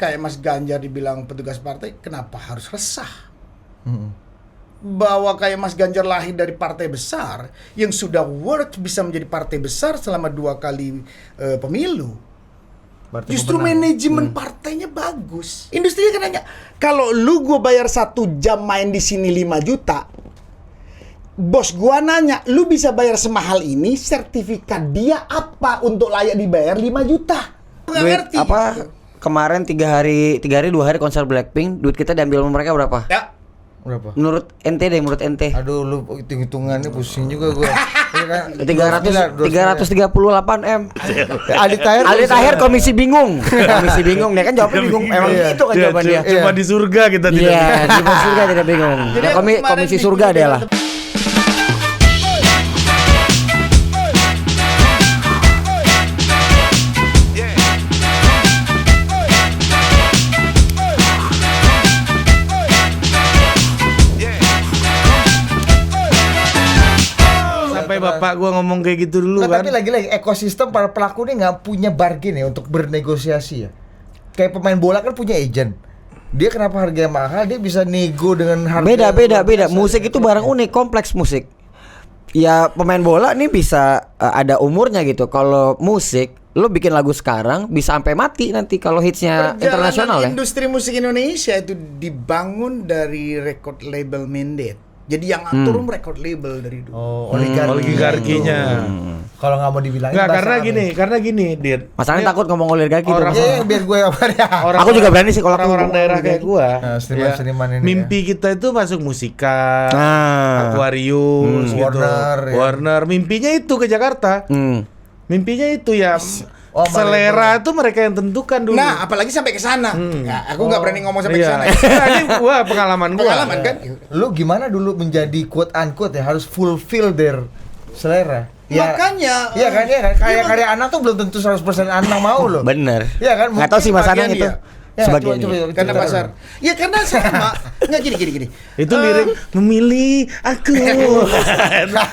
kayak Mas Ganjar dibilang petugas partai, kenapa harus resah? Bahwa kayak Mas Ganjar lahir dari partai besar yang sudah bisa menjadi partai besar selama 2 kali pemilu. Justru manajemen partainya bagus. Industrinya kan nanya, kalau lu gue bayar 1 jam main di sini 5 juta, bos gua nanya, lu bisa bayar semahal ini, sertifikat dia apa untuk layak dibayar 5 juta? Nggak ngerti. Apa kemarin 3 hari 2 hari konser Blackpink, duit kita diambil sama mereka berapa? Ya. Berapa? Menurut ente. Aduh, lu hitung-hitungannya pusing juga gua. Iya kan? 338 M. Aldi Tahir komisi bingung. Dia kan jawabnya bingung. Emang gitu kan jawaban dia. Cuma di surga kita tidak. Iya, di surga tidak bingung. Jadi Komisi surga dia lah. Sampai bapak gua ngomong kayak gitu dulu kan. Tapi lagi-lagi ekosistem para pelaku ini nggak punya bargain ya untuk bernegosiasi ya. Kayak pemain bola kan punya agent. Dia kenapa harganya mahal, dia bisa nego dengan harga. Beda. Musik itu barang unik, kompleks musik. Ya pemain bola nih bisa ada umurnya gitu. Kalau musik, lo bikin lagu sekarang bisa sampai mati nanti kalau hitsnya internasional ya. Industri musik Indonesia itu dibangun dari record label mandate. Jadi yang atur record label dari dulu. Oh, oligarkinya. Kalau nggak mau dibilangin. Enggak, karena gini, Dir. Masalahnya takut ngomong oligarki tuh. Iya, biar gue apa ya. Aku juga berani sih kalau orang daerah kayak gua. Nah, seniman-seniman ini. Mimpi kita itu masuk musika, Nah. Aquarius, gitu. Warner, mimpinya itu ke Jakarta. Mimpinya itu ya. Selera itu mereka yang tentukan dulu. Nah, apalagi sampai ke sana. Ya, aku nggak berani ngomong sampai ke sana. Nah, ini pengalaman kan. Lu gimana dulu menjadi quote unquote ya harus fulfill their selera. Ya, makanya. Iya kan. Karya anak tuh belum tentu 100% anak mau loh. Bener. Iya kan. Nggak tahu sih Mas Anang itu. Ya, Sebagian karena pasar. Ya karena sama. Nggak gini. Itu lirik memilih aku.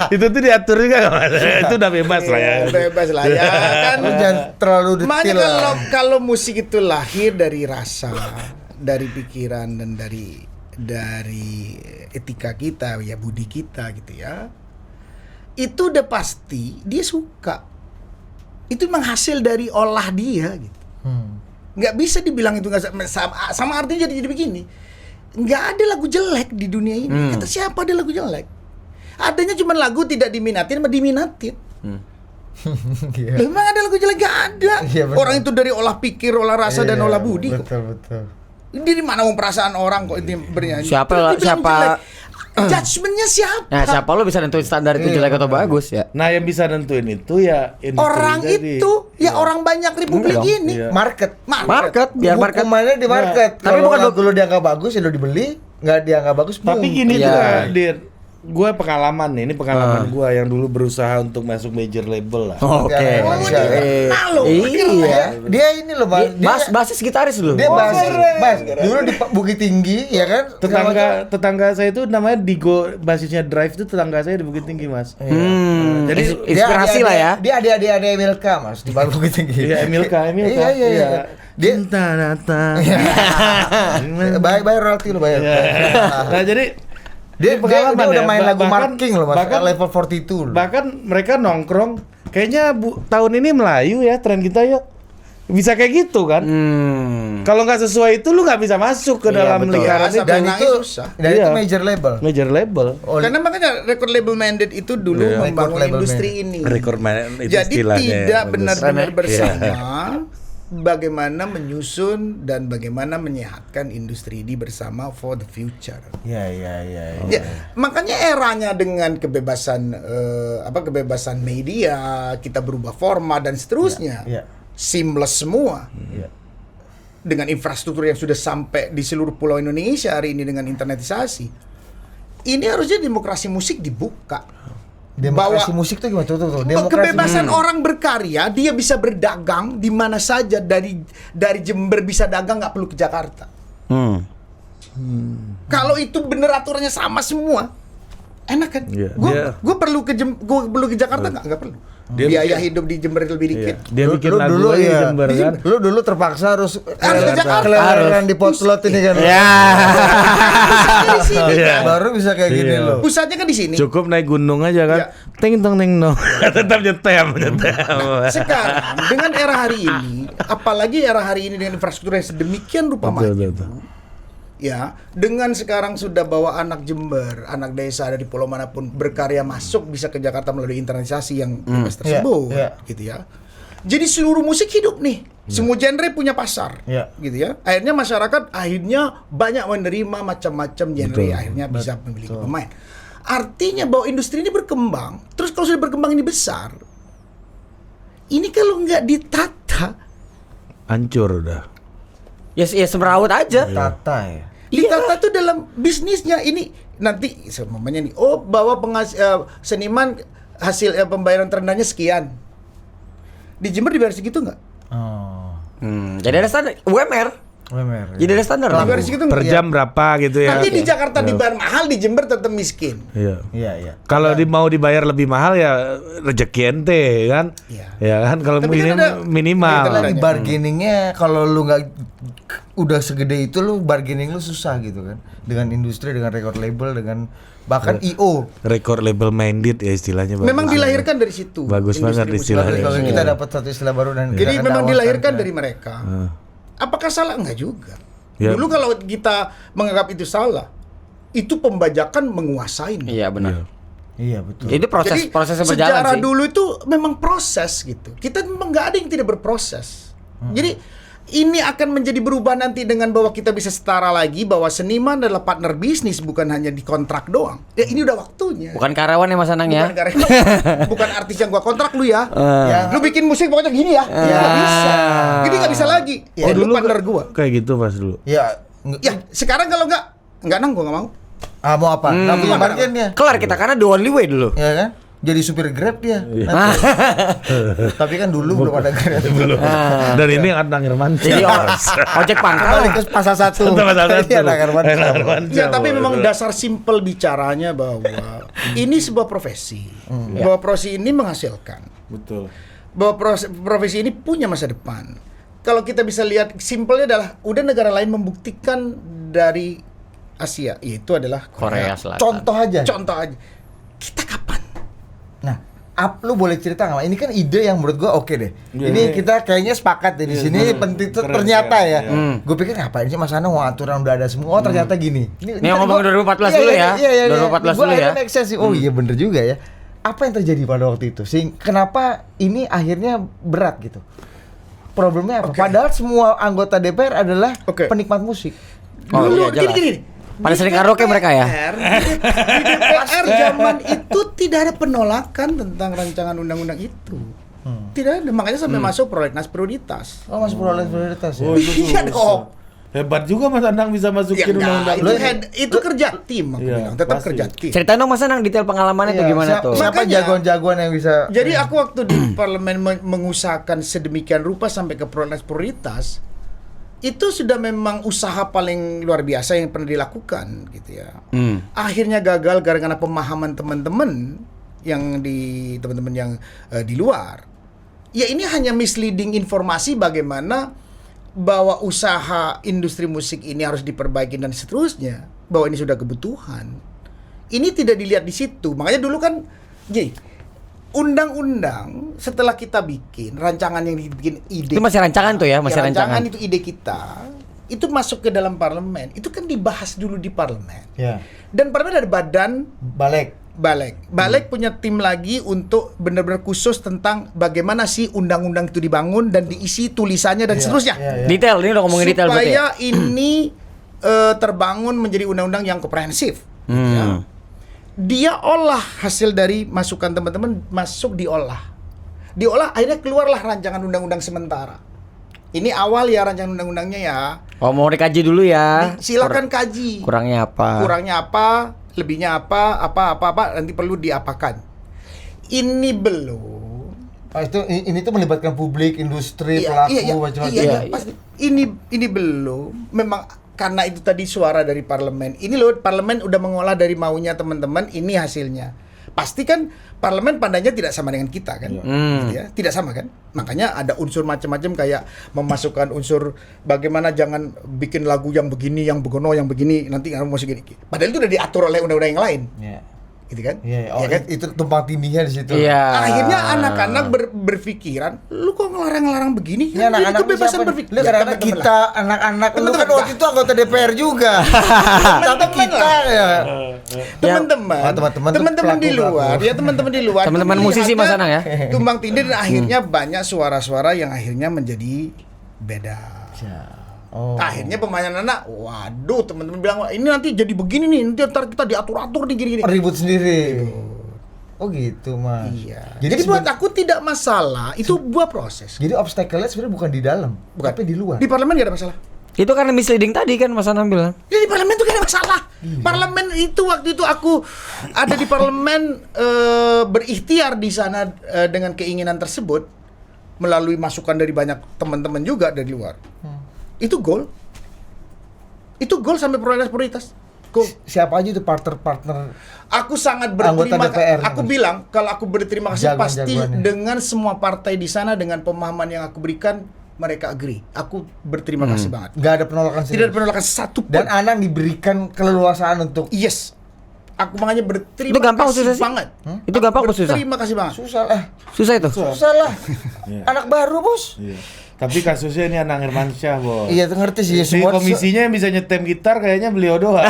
Itu tuh diatur juga nggak, Mas? Itu udah bebas lah ya. Bebas lah ya kan. Jangan terlalu detail. Makanya kalau musik itu lahir dari rasa, dari pikiran dan dari etika kita ya, budi kita gitu ya. Itu udah pasti dia suka. Itu memang hasil dari olah dia gitu. Nggak bisa dibilang itu nggak sama artinya jadi begini. Nggak ada lagu jelek di dunia ini. Kata siapa ada lagu jelek? Adanya cuma lagu tidak diminatin sama diminatin. Memang ada lagu jelek? Nggak ada. Orang itu dari olah pikir, olah rasa dan olah budi. Betul. Dari mana mau perasaan orang kok itu bernyanyi? Siapa Judgementnya siapa? Nah, siapa lo bisa nentuin standar itu jelek atau bagus ya? Nah, yang bisa nentuin itu ya orang itu, ya orang banyak republik ini. Iya. Market. Biar market. Hukumannya di market. Tapi bukan lagu lu dianggap bagus ya lu dibeli, nggak dianggap bagus. Tapi gini Iya. juga, Dir. Gue pengalaman nih, ini pengalaman gue yang dulu berusaha untuk masuk major label lah. Oke. Iya. Dia ini loh, Mas. Basis gitaris dulu. Dia Mas. Dulu di Bukit Tinggi, ya kan? Tetangga saya itu namanya Digo, basisnya Drive itu tetangga saya di Bukit Tinggi, Mas. Jadi inspirasi lah ya. Dia ada Emilka, Mas, di Bukit Tinggi. Iya, Emilka. Iya. Dia Cinta datang. bayar royalti lu bayar. Nah, jadi dia udah main lagu bahkan, marking loh, Mas. Bahkan Level 42 loh. Bahkan mereka nongkrong kayaknya tahun ini Melayu ya tren kita yuk. Bisa kayak gitu kan? Kalau nggak sesuai itu lu nggak bisa masuk ke dalam lingkaran itu. Dan itu itu major label. Major label. Karena makanya record label mandate itu dulu membangun industri ini. Record mandate itu jadi istilahnya, tidak ya, benar-benar bersama bagaimana menyusun dan bagaimana menyehatkan industri ini bersama for the future. Iya. Ya, makanya eranya dengan kebebasan kebebasan media, kita berubah format dan seterusnya. Seamless semua. Dengan infrastruktur yang sudah sampai di seluruh pulau Indonesia hari ini dengan internetisasi. Ini harusnya demokrasi musik dibuka. Demokrasi musik itu gimana tuh? Kebebasan orang berkarya, dia bisa berdagang di mana saja, dari Jember bisa dagang nggak perlu ke Jakarta. Kalau itu bener aturannya sama semua, enak kan? Gue perlu ke Jakarta nggak perlu. biaya hidup di Jember lebih dikit. Dia bikin lagu dulu aja di ya. Jember kan. Lu dulu terpaksa harus ke Jakarta. keliling di potlot ini kan. Ya. Di sini kan. Baru bisa kayak gini Iya. loh. Pusatnya kan di sini. Cukup naik gunung aja kan. Ya. Ting tong ting no. Tetap nyetem. Sekarang dengan era hari ini, apalagi era hari ini dengan infrastruktur yang sedemikian rupa maju, Betul. ya, dengan sekarang sudah bawa anak Jember, anak desa dari pulau manapun berkarya masuk bisa ke Jakarta melalui internalisasi yang bebas tersebut, Iya. gitu ya. Jadi seluruh musik hidup nih, semua genre punya pasar, Iya. gitu ya. Akhirnya masyarakat banyak menerima macam-macam genre, akhirnya bisa memiliki pemain. Artinya bahwa industri ini berkembang. Terus kalau sudah berkembang ini besar, ini kalau nggak ditata, Hancur udah. Ya semrawut aja. Tata ya. ditata tuh dalam bisnisnya ini nanti semuanya nih. Oh, bahwa seniman hasil pembayaran terendahnya sekian. Di Jember dibayar segitu nggak? Oh. Jadi ada standar UMR. Bener. Jadi ada standar lah. Dibayar segitu Per nggak? jam berapa gitu ya. Nanti di Jakarta dibayar mahal, di Jember tetap miskin. Iya. Iya. Kalau mau dibayar lebih mahal ya rezeki ente kan. Iya. Ya kan kalau Tapi kan ada- minimal. Kita Lagi bargainingnya kalau lu nggak udah segede itu lu bargaining lu susah gitu kan dengan industri, dengan record label, dengan bahkan IO. Record label minded ya istilahnya. Memang bagus. dilahirkan dari situ. Bagus industri banget musik. istilahnya. Kalau kita dapat satu istilah baru dan Jadi kita memang dakwahkan dilahirkan ke- dari mereka. Apakah salah? Enggak juga. Ya. Dulu kalau kita menganggap itu salah, itu pembajakan menguasai. Iya benar. Iya betul. Itu Jadi prosesnya berjalan sejarah sih. dulu itu memang proses gitu. Kita memang nggak ada yang tidak berproses. Jadi ini akan menjadi berubah nanti dengan bahwa kita bisa setara lagi bahwa seniman adalah partner bisnis, bukan hanya di kontrak doang. Ya ini udah waktunya. Bukan karyawan ya Mas Anang ya. Bukan karyawan. Bukan artis yang gua kontrak lu ya. Ya. Lu bikin musik pokoknya gini ya. Nggak bisa. Jadi nggak bisa lagi. Oh, Lu dulu partner gua. kayak gitu pas dulu. Ya. Ya, sekarang kalau nggak nang gua nggak mau. Mau apa? Nggak punya marginnya. Kelar kita karena the only way dulu. Ya kan? Jadi supir Grab dia. Nanti. Tapi kan dulu belum ada Grab. Belum. Dan ini Adang Hermansyah. Jadi ojek pangkal. Balik ke pasar satu. Iya, ada Herman. Ya, tapi memang dasar simpel bicaranya bahwa ini sebuah profesi. Bahwa profesi ini menghasilkan. Betul. Bahwa profesi ini punya masa depan. Kalau kita bisa lihat simpelnya adalah udah negara lain membuktikan dari Asia, yaitu adalah Korea Selatan. Contoh aja. Contoh aja. Kita kapan? Nah, lu boleh cerita nggak? Ini kan ide yang menurut gua oke deh. Ini kita kayaknya sepakat deh di sini penting tuh ternyata ya. Gue pikir ngapain sih Mas Anang aturan udah ada semua. Oh, ternyata gini. Ini yang ngomong 2014 dulu ya. 2014 dulu ya. Make sense sih. Oh iya bener juga ya. Apa yang terjadi pada waktu itu? Kenapa ini akhirnya berat gitu? Problemnya apa? Padahal semua anggota DPR adalah penikmat musik. Oh, Dulu iya, jelas. gini. Pada sering karaoke mereka ya? Di DPR zaman itu tidak ada penolakan tentang rancangan undang-undang itu. Tidak ada, makanya sampai masuk prolegnas prioritas. Oh, masuk prolegnas prioritas ya. Oh, itu Iya dong. Hebat juga Mas Anang bisa Ya, masukin enggak, undang-undang. itu kerja tim aku Iya, bilang, tetap pasti. kerja tim. Ceritain dong Mas Anang detail pengalamannya tuh gimana tuh? Siapa Makanya- jagoan-jagoan yang bisa? Jadi aku waktu di parlemen mengusahakan sedemikian rupa sampai ke prolegnas prioritas, itu sudah memang usaha paling luar biasa yang pernah dilakukan gitu ya. Akhirnya gagal karena pemahaman teman-teman yang teman-teman yang di luar. Ya ini hanya misleading informasi bagaimana bahwa usaha industri musik ini harus diperbaiki dan seterusnya, bahwa ini sudah kebutuhan. Ini tidak dilihat di situ. Makanya dulu kan gini, undang-undang setelah kita bikin rancangan yang dibikin ide Itu masih rancangan tuh ya, masih rancangan. itu ide kita itu masuk ke dalam parlemen, itu kan dibahas dulu di parlemen. Ya. Dan parlemen ada badan Balek punya tim lagi untuk benar-benar khusus tentang bagaimana sih undang-undang itu dibangun dan diisi tulisannya dan seterusnya. Detail, ini udah ngomongin detail berarti ya? Supaya ini terbangun menjadi undang-undang yang komprehensif. Ya. Dia olah hasil dari masukan teman-teman, masuk diolah akhirnya keluarlah rancangan undang-undang sementara. Ini awal ya rancangan undang-undangnya ya. Oh mau dikaji dulu ya. Silakan kaji. Kurangnya apa? Lebihnya apa, nanti perlu diapakan. Ini belum. Ini tuh melibatkan publik, industri, pelaku macam-macam. Iya, pasti. Ini belum. Memang karena itu tadi suara dari parlemen. Ini loh, parlemen udah mengolah dari maunya teman-teman, ini hasilnya. Pasti kan parlemen pandangnya tidak sama dengan kita kan, gitu ya, tidak sama kan. Makanya ada unsur macam-macam kayak memasukkan unsur bagaimana jangan bikin lagu yang begini, yang begono, yang begini, nanti musik gini. Padahal itu udah diatur oleh undang-undang yang lain, gitu kan? Oh, kan? itu tumpang tindihnya di situ. Iya. Akhirnya anak-anak berpikiran, lu kok ngelarang-larang begini? Ini anak-anak kebebasan berpikir. Lu kadang-kadang kita anak-anak lu kan waktu itu anggota DPR juga. Tapi kita ya Teman-teman di luar, ya teman-teman di luar. Teman-teman itu musisi Mas Anang ya. Tumbang tindih dan akhirnya banyak suara-suara yang akhirnya menjadi beda. Akhirnya pemain anak, waduh teman-teman bilang ini nanti jadi begini nih, nanti ntar kita diatur-atur nih gini-gini. ribut sendiri. Oh gitu Mas. Iya. Jadi buat aku tidak masalah, itu buah proses. Jadi obstacle-nya sebenarnya bukan di dalam, tapi di luar. Di parlemen gak ada masalah. Itu karena misleading tadi kan Mas Anang bilang. Ya, di parlemen itu gak ada masalah. Parlemen itu waktu itu aku ada di parlemen berikhtiar di sana dengan keinginan tersebut melalui masukan dari banyak teman-teman juga dari luar. Itu goal sampai prioritas. Goal. Siapa aja itu partner-partner? Aku sangat Anggota berterima DPR. Aku bilang kalau aku berterima kasih pasti Jagoan-jagoannya. dengan semua partai di sana dengan pemahaman yang aku berikan mereka agree. Aku berterima kasih banget. Gak ada penolakan Tidak ada penolakan satu pun. Dan Anang diberikan keleluasaan untuk Yes. Aku makanya berterima Itu gampang kasih susah sih? banget. Itu gampang apa susah? Terima kasih banget. susah lah. Susah itu. Susah lah. Anak baru, Bos. Iya. Tapi kasusnya ini Anang Hermansyah, Bos. Iya, ngerti sih Di semua. komisinya yang bisa nyetem gitar kayaknya beliau doang.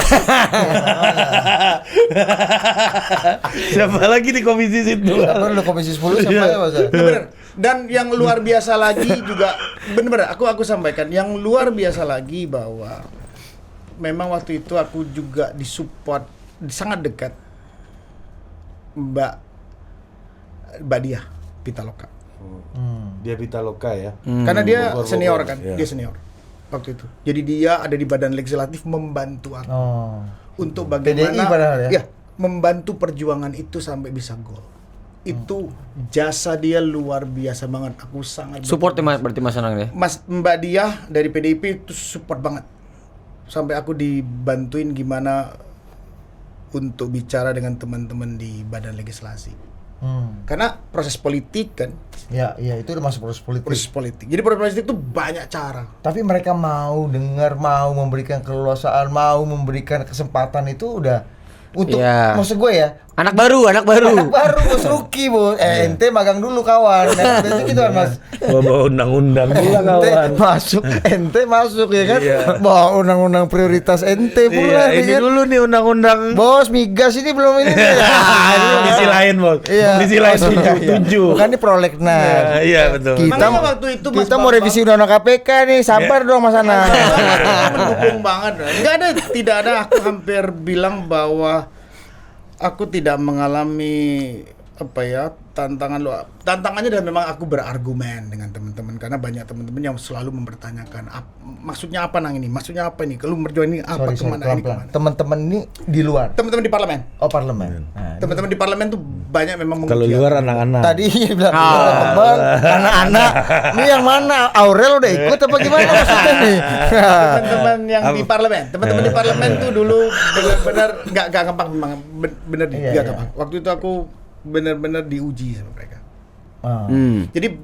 Siapa lagi di komisi situ? Apa lu komisi 10 siapa ya, Mas? Bener. Dan yang luar biasa lagi juga bener-bener aku sampaikan yang luar biasa lagi bahwa memang waktu itu aku juga disupport sangat dekat Mbak Diah Pitaloka. Dia Pitaloka ya. Karena dia Bogor, senior Bogor, kan, iya. dia senior waktu itu. Jadi dia ada di badan legislatif membantu aku Oh. untuk PDI bagaimana padahal ya? membantu perjuangan itu sampai bisa gol. Itu jasa dia luar biasa banget. Aku sangat Support berarti Mas Anang ya. Mbak Diah dari PDIP itu support banget. Sampai aku dibantuin gimana untuk bicara dengan teman-teman di badan legislasi. Karena proses politik kan, Ya, itu udah masuk proses politik. proses politik. Jadi proses politik itu banyak cara. Tapi mereka mau dengar, mau memberikan keleluasaan, mau memberikan kesempatan itu udah untuk Iya. maksud gue ya. Anak baru. Anak baru Bos Ruki, Bos. Ente magang dulu kawan. Nah, itu gitu kan, Mas. Bawa undang-undang pula Ente kawan. masuk, ente masuk ya kan. Iya. Bawa undang-undang prioritas ente pula Iya, nih ini kan. dulu nih undang-undang Bos, migas ini belum ini. komisi lain, Bos. Iya. Komisi lain tujuh. Bukan ini prolegnas. Iya, betul. Kita Makanya waktu itu Mas kita mau Bambang- revisi undang-undang KPK nih. Sabar dong Mas Ana. Mendukung banget. Tidak ada aku hampir bilang bahwa aku tidak mengalami tantangannya dan memang aku berargumen dengan teman-teman karena banyak teman-teman yang selalu mempertanyakan maksudnya apa nang ini, maksudnya apa ini, kalau merjuang ini apa, kemana ini, pelan-pelan. kemana. Teman-teman ini di luar. Teman-teman di parlemen, Oh, parlemen. Nah, teman-teman di parlemen tuh banyak memang Kalau menguji luar aku. anak-anak. tadi bilang teman-teman, anak-anak. Ini yang mana? Aurel udah ikut apa gimana maksudnya nih? Teman-teman yang di parlemen, teman-teman di parlemen tuh dulu benar-benar nggak gampang memang benar Iya, nggak iya. gampang. Waktu itu aku benar-benar diuji sama mereka. Ah. Jadi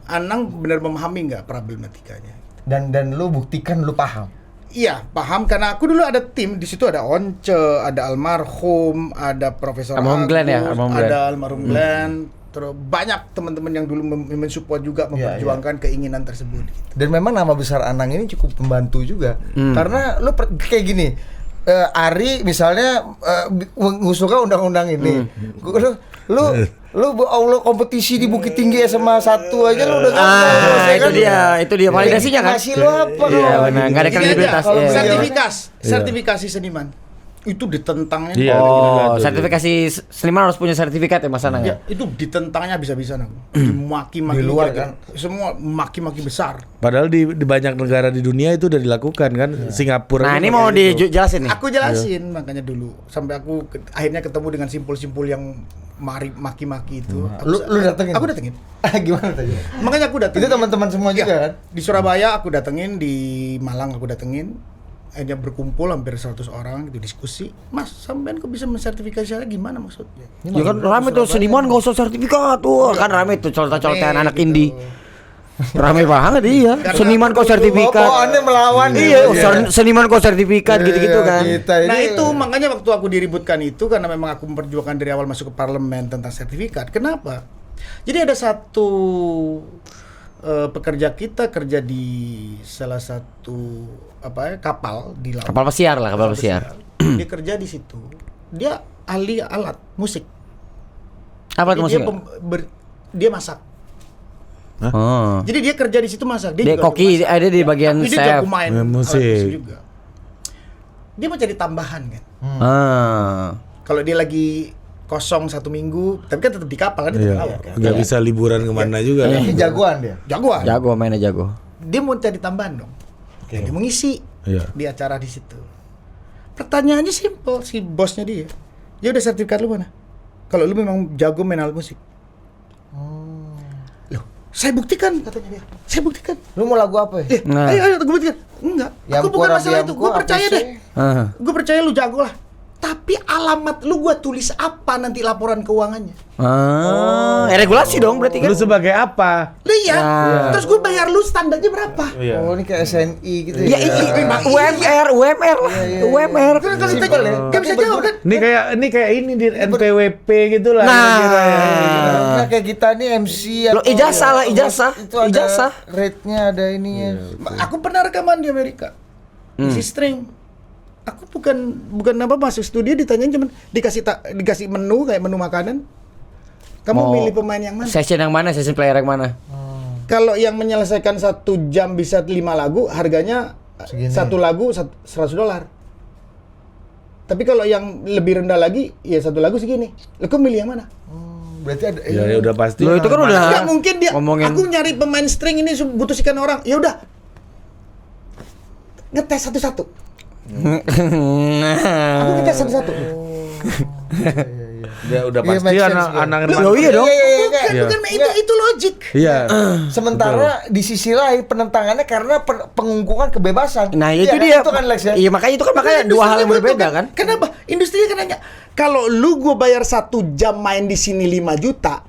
Anang benar memahami nggak problematikanya? Dan lu buktikan lu paham. Iya, paham karena aku dulu ada tim di situ, ada Once, ada almarhum, ada Profesor Almarhum Glenn ya, Agus, almarhum Glenn. ada almarhum Glenn, terus banyak teman-teman yang dulu mensupport juga memperjuangkan keinginan tersebut. Gitu. Dan memang nama besar Anang ini cukup membantu juga. Karena lu kayak gini. Ari misalnya ngusulkan undang-undang ini. Lu Allah kompetisi di Bukit Tinggi SMA 1 aja lu udah Itu dia validasinya kan. Ngasih lu apa Iya, kalau benar. Nggak ada Gini kredibilitas. aja, Iya. sertifikasi seniman itu ditentangnya. Iya. Oh, sertifikasi seniman harus punya sertifikat ya Mas Anang Ya, ya. itu ditentangnya bisa-bisa nang. Dimaki-maki Di luar gitu. Semua maki-maki besar. Padahal di banyak negara di dunia itu udah dilakukan kan. Singapura. Nah, aja ini pakai mau itu. dijelasin nih. Aku jelasin makanya dulu sampai aku akhirnya ketemu dengan simpul-simpul yang maki-maki itu. Lu datengin? Aku datengin. Gimana tadi? Makanya aku datengin. Itu teman-teman semua juga Iya. kan? Di Surabaya aku datengin, di Malang aku datengin. Akhirnya berkumpul hampir 100 orang gitu diskusi. Mas, sampean kok bisa mensertifikasi saya gimana maksudnya? Ya kan rame tuh seniman gak usah sertifikat tuh. Kan rame tuh colta-coltaan anak indie. Rame banget iya. Seniman kok sertifikat. Bawaannya melawan. Iya, seniman kok sertifikat gitu-gitu kan. Nah itu makanya waktu aku diributkan itu karena memang aku memperjuangkan dari awal masuk ke parlemen tentang sertifikat. Kenapa? Jadi ada satu pekerja kita kerja di salah satu kapal di laut. Kapal pesiar. Dia kerja di situ. Dia ahli alat musik. Apa tuh Jadi musik? dia masak. Oh. Jadi dia kerja di situ masak. Dia juga koki, masak. ada di bagian Tapi dia chef. jago main alat Musik. juga. Dia mau cari tambahan kan. Kalau dia lagi kosong 1 minggu, tapi kan tetap di kapal kan di tengah laut kan. Nggak bisa liburan kemana juga kan. Ini jagoan dia. Jagoan. Jago, mainnya jago. Dia mau cari tambahan dong. Dia mau ngisi Iya. di acara di situ. Pertanyaannya simpel, si bosnya dia. Ya udah sertifikat lu mana? Kalau lu memang jago main alat musik. Loh, saya buktikan katanya dia. Saya buktikan. Lu mau lagu apa ya? Nah. Ayo gue buktikan. Enggak. Aku bukan masalah itu. Gue percaya deh. Gue percaya lu jago lah. Tapi alamat lu gua tulis apa nanti laporan keuangannya? Regulasi dong berarti kan. Lu sebagai apa? Lihat. Terus gue bayar lu standarnya berapa? Oh, ini kayak SNI gitu Ya UMR lah. UMR. Kan kalau Simpel ditanya, ya. kan bisa jawab kan? Ini kayak ini di NPWP gitu lah. Nah. kira-kira ya. Nah, kayak kita nih MC Lo ijazah lah, ijazah. Itu ada Ijazah. rate-nya, ada ininya. Aku pernah rekaman di Amerika. Isi string. Aku bukan masuk studio ditanyain cuman dikasih menu kayak menu makanan. Kamu Mau milih pemain yang mana? Session yang mana? Session player yang mana? Kalau yang menyelesaikan 1 jam bisa 5 lagu, harganya Segini. 1 lagu $100. Tapi kalau yang lebih rendah lagi, ya 1 lagu segini. Lo kau milih yang mana? Berarti ada Ya udah pasti. Lo itu kan udah Nggak mungkin dia. ngomongin. Aku nyari pemain string ini butuh sekian orang. Ya udah. Ngetes satu-satu. Aku ngetes satu-satu. Ya udah Iya, pasti make sense, anak ya. Loh, iya dong. Bukan itu logik. Iya. Sementara di sisi lain penentangannya karena pengungkungan kebebasan. Nah, Iya itu kan? dia. Itu kan Lex ya. Iya, makanya itu kan dua hal yang berbeda kan. Kenapa? Industrinya kan nanya, kalau lu gua bayar 1 jam main di sini 5 juta,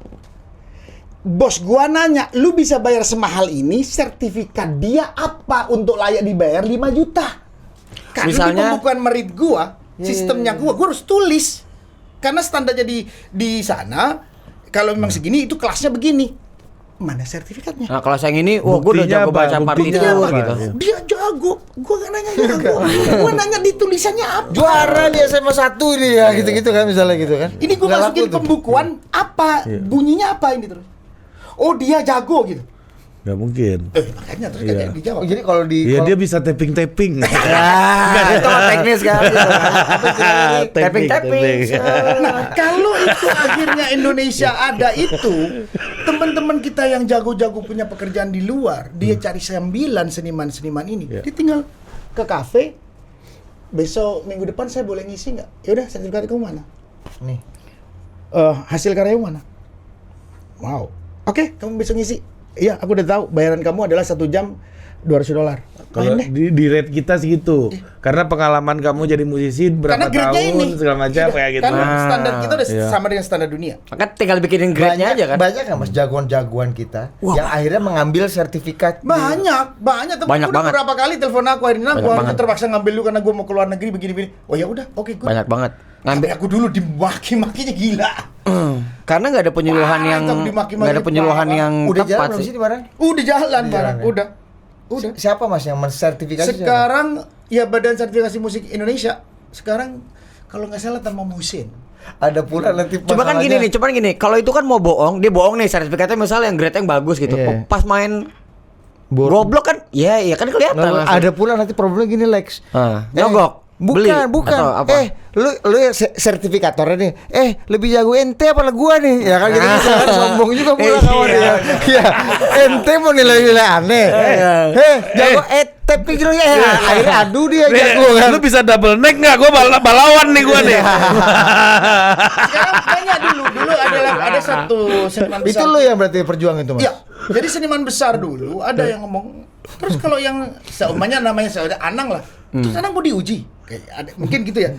bos gua nanya, lu bisa bayar semahal ini, sertifikat dia apa untuk layak dibayar 5 juta? Karena Misalnya- di pembukuan merit gua, sistemnya gua harus tulis. Karena standarnya di sana, kalau memang segini itu kelasnya begini. Mana sertifikatnya? Nah, kalau yang ini, wah gue udah Buktinya jago apa? baca Buktinya partitur apa? gitu. Iya. Dia jago, gua gak nanya jago. Gua nanya di tulisannya apa. Juara di SMA 1 ini ya, gitu-gitu kan misalnya gitu kan. Ini gua Nggak masukin laku tuh. pembukuan apa, bunyinya apa ini terus. Oh dia jago gitu. Nggak mungkin. Makanya terus Iya. kayak dijawab. Oh, jadi kalau di Iya kalau- dia bisa tapping. Itu mah teknis kan. Tapping. Nah kalau itu akhirnya Indonesia ada itu, teman-teman kita yang jago-jago punya pekerjaan di luar, dia cari sambilan seniman-seniman ini, dia tinggal ke kafe. Besok minggu depan saya boleh ngisi nggak? Ya udah sertifikat kamu mana? nih. Hasil karya mana? Wow. Oke, kamu besok ngisi. Iya, aku udah tahu. Bayaran kamu adalah 1 jam $200. Kalau Main deh. di rate kita segitu. Karena pengalaman kamu jadi musisi berapa Karena grade-nya tahun ini segala macam Iya, kayak gitu. Karena standar kita udah Iya. sama dengan standar dunia. Maka tinggal bikinin grade-nya aja kan. Banyak kan Mas jagoan-jagoan kita yang akhirnya mengambil sertifikat. Banyak. Banyak Udah banget. beberapa kali telepon aku akhirnya Banyak gua banget. terpaksa ngambil lu karena gua mau ke luar negeri begini-begini. Oh ya udah, oke gue. Banyak banget. Sampai aku dulu dimaki-makinya gila. Karena nggak ada penyuluhan Parah, yang itu dimaki-maki nggak ada penyuluhan parah. yang Udah jalan tepat belum sih. sih di barang? Udah jalan, Udah Barang. jalan, ya? Udah. Siapa Mas yang mensertifikasi? siapa? Sekarang ya Badan Sertifikasi Musik Indonesia. Sekarang kalau nggak salah Tama Musin. Ada pula nanti Coba kan gini nih, coba gini. Kalau itu kan mau bohong, dia bohong nih sertifikatnya misalnya yang grade yang bagus gitu. Iya. Pas main goblok kan, ya kan kelihatan langsung. Ada pula nanti problemnya gini Lex. Nyogok. Beli, Bukan. atau apa? Lu ya sertifikatornya nih. Lebih jago ente apa gua nih? Ya kan gitu kan sombong juga pula kawan ya. Iya. Ente mau nilai-nilai aneh. Jago tapi gitu ya. Akhirnya adu dia jago kan. Lu bisa double neck nggak? Gua balawan nih gua nih. Sekarang banyak dulu ada satu seniman besar. Itu lu yang berarti perjuang itu Mas. Iya. Jadi seniman besar dulu ada yang ngomong. Terus kalau yang seumumnya namanya saya Anang lah. Terus anak mau diuji. Kayak ada, mungkin gitu ya.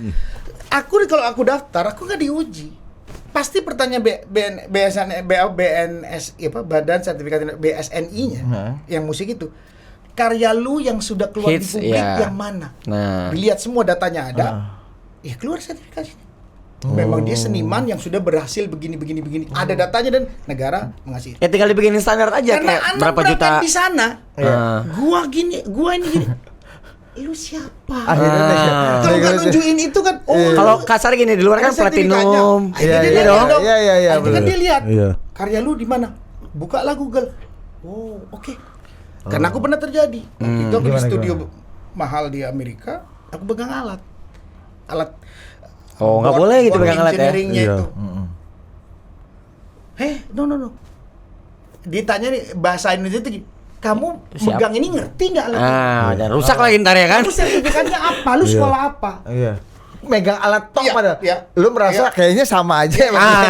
Kalau aku daftar, aku nggak diuji. Pasti pertanyaan BNS apa Badan Sertifikat BSNI-nya yang musik itu. Karya lu yang sudah keluar Hits, di publik iya. yang mana? Nah. Dilihat semua datanya ada. Ya keluar sertifikasinya. Memang dia seniman yang sudah berhasil begini. Ada datanya dan negara mengasih. Ya tinggal dibikin standar aja Karena kayak anak berapa juta. berangkat di sana. Ah. Gua ini gini. Lu siapa? Akhirnya Kalau nggak nunjukin itu kan, Kalau kasar gini di luar kan ada sertifikatnya. platinum. Akhirnya dia Iya, lihat dong. iya, Akhirnya kan bener. dia lihat. Iya. Karya lu di mana? Bukalah Google. Oh, oke. Karena aku pernah terjadi. Waktu itu aku di Gimana, studio mahal di Amerika, aku pegang alat. Oh, nggak boleh gitu pegang alat ya? engineering-nya Iya. itu. No. Ditanya nih bahasa Indonesia itu, kamu Siap. megang ini ngerti nggak alat? Dan rusak lagi ntar ya kan? Lu sertifikatnya apa? Lu sekolah apa? Iya. Megang alat tok Iya, padahal. iya. Lu merasa Iya. kayaknya sama aja.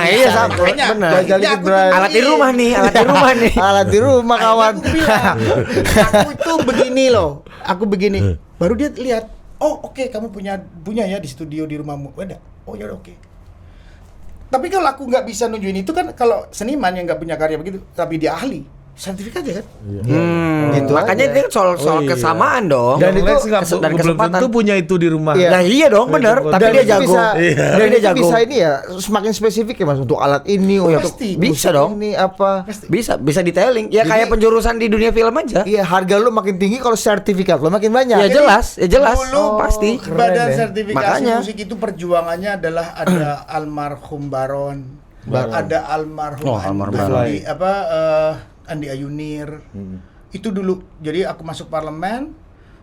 Iya sama, Makanya, benar. Gagal Ini dikit, aku Bray. tuh- Alat di rumah nih, alat di rumah nih. Alat di rumah kawan. Akhirnya aku bilang, aku itu begini loh. Aku begini. Baru dia lihat, oh oke, kamu punya ya di studio di rumahmu. Ada. Oh ya oke. Tapi kalau aku nggak bisa nunjukin itu kan, kalau seniman yang nggak punya karya begitu, tapi dia ahli, sertifikatnya kan. Gitu Makanya aja. dia soal Oh, iya. kesamaan dong. Dan Dan itu Lex nggak dan belum kesempatan. tentu punya itu di rumah. Iya. Nah iya dong bener, Dan tapi Dan dia itu jago. bisa, Iya. dan Dia itu jago. bisa ini ya, semakin spesifik ya mas untuk alat ini, untuk pasti. Bisa dong. ini apa? Bisa detailing. Ya kayak penjurusan di dunia film aja. Iya, harga lu makin tinggi kalau sertifikat lu makin banyak. Ya jelas, Dulu pasti. keren Badan deh. sertifikasi Makanya. musik itu perjuangannya adalah ada almarhum Baron, ada almarhum Oh, almarhum Andi, Andi Ayunir. Itu dulu. Jadi aku masuk parlemen,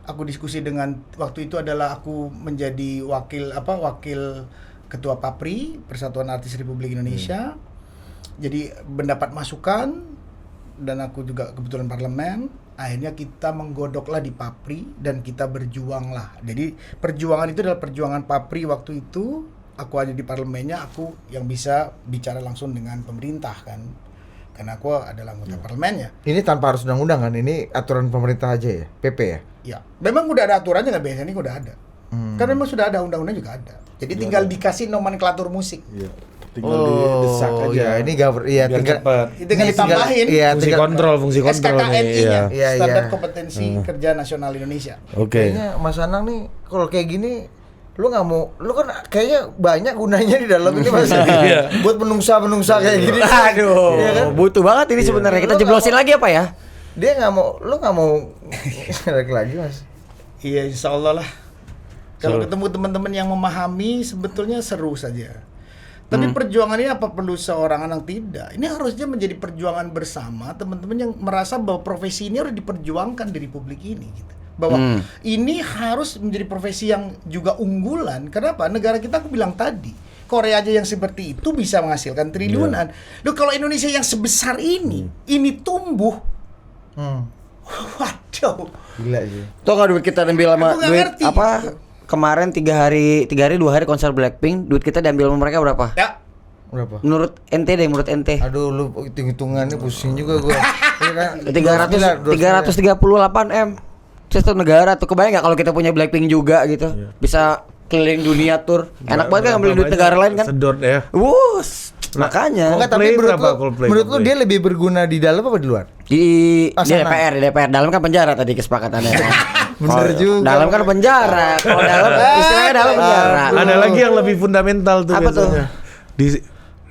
aku diskusi dengan waktu itu adalah aku menjadi wakil ketua PAPRI, Persatuan Artis Republik Indonesia. Jadi mendapat masukan dan aku juga kebetulan parlemen. Akhirnya kita menggodoklah di PAPRI dan kita berjuanglah. Jadi perjuangan itu adalah perjuangan PAPRI waktu itu. Aku ada di parlemennya, aku yang bisa bicara langsung dengan pemerintah kan. Karena aku adalah anggota parlemennya. Ini tanpa harus undang-undang kan? Ini aturan pemerintah aja ya, PP ya. Ya, memang udah ada aturannya nggak biasanya ini udah ada. Kan memang sudah ada undang-undang juga ada. Jadi tinggal dikasih nomenklatur musik. Iya. Tinggal didesak aja. Iya, ini iya Biar tinggal cepat. Itu tinggal ditambahin Iya, Fungsi tinggal kontrol nih. SKKNI-nya, Iya, Standar iya. Kompetensi Kerja Nasional Indonesia. Oke. Kayaknya Mas Anang nih kalau kayak gini lu nggak mau, lu kan kayaknya banyak gunanya di dalam ini Mas. Iya. Buat menungsa kayak gini. Aduh, Iya kan? butuh banget ini sebenarnya. Kita Lu jeblosin lagi apa ya? Dia nggak mau, lu nggak mau lagi Mas. Iya, insya Allah lah. Kalau ketemu teman-teman yang memahami, sebetulnya seru saja. Tapi perjuangan ini apa perlu seorang anak? Tidak. Ini harusnya menjadi perjuangan bersama teman-teman yang merasa bahwa profesi ini harus diperjuangkan di Republik ini. Gitu. Bahwa ini harus menjadi profesi yang juga unggulan. Kenapa? Negara kita aku bilang tadi, Korea aja yang seperti itu bisa menghasilkan triliunan. Loh, kalau Indonesia yang sebesar ini tumbuh, waduh. Gila sih. Tuh nggak duit kita diambil sama Aku nggak duit ngerti. apa? Kemarin 2 hari konser Blackpink, duit kita diambil sama mereka berapa? Ya, Berapa? Menurut ente deh, menurut ente. Aduh, lu hitung-hitungannya pusing juga gua. Iya kan? 338 M. Satu negara tuh, kebayang nggak kalau kita punya Blackpink juga gitu, bisa keliling dunia tour. Enak banget kan ngambil duit negara lain kan? Sedot ya. Wus, makanya Enggak, tapi Coldplay, menurut lu Coldplay. dia lebih berguna di dalam apa di luar? di Sana. DPR dalam kan penjara tadi kesepakatannya. Bener Kalau juga. Dalam kan penjara. Kalau dalam istilahnya dalam penjara. Ada lagi yang lebih fundamental tuh Apa tuh? biasanya.